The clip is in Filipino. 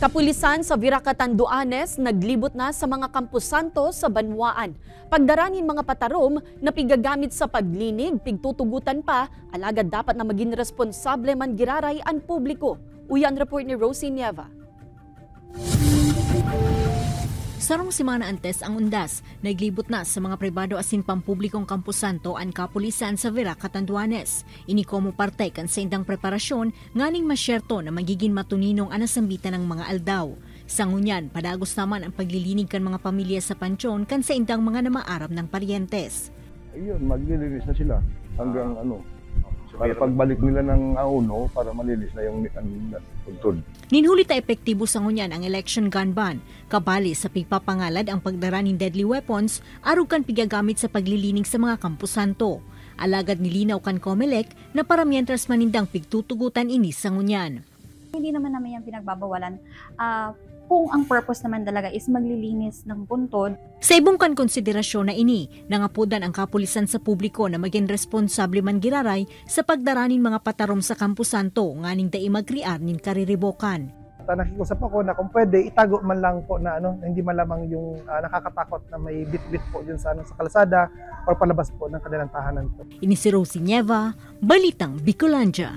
Kapulisan sa Viracatan, Duanes naglibot na sa mga kampusanto sa Banwaan. Pagdaranin mga patarom na pigagamit sa paglinig, pigtutugutan pa, alagad dapat na maging responsable man giraray ang publiko. Uyan report ni Rosie Nieva. Sarong simana antes ang undas, naglibot na sa mga pribado asin pampublikong kampusanto ang kapulisan sa Viracatan, Duanes. Ini komo parte kan sa indang preparasyon nganing masyerto na magiging matuninong anasambitan ng mga aldaw. Sa ngunyan, padagos naman ang paglilinig kan mga pamilya sa pansyon kan sa indang mga namaarap ng paryentes. Ayun, maglilinis na sila hanggang para pagbalik nila ng auno para malinis na yung puntod. Ninhuli ta epektibo sa ngunyan ang election gun ban. Kabali sa pigpapangalad ang pagdara ng deadly weapons arug kan pigagamit sa paglilining sa mga kampusanto. Alagad nilinaw kan COMELEC na para mientras manindang pigtutugutan ini sa ngunyan. Hindi naman namin yung pinagbabawalan. Kung ang purpose naman talaga is maglilinis ng puntod. Sa ibong kan konsiderasyon na ini, nangapudan ang kapulisan sa publiko na maging responsable man giraray sa pagdaranin mga patarom sa kampusanto nganing dai magriar nin kariribokan. Nakikusap ako na kung pwede itago man lang po na hindi malamang yung nakakatakot na may bit-bit po dyan sa kalsada o palabas po ng kanilang tahanan po. Ini si Rosie Nieva, Balitang Bicolandia.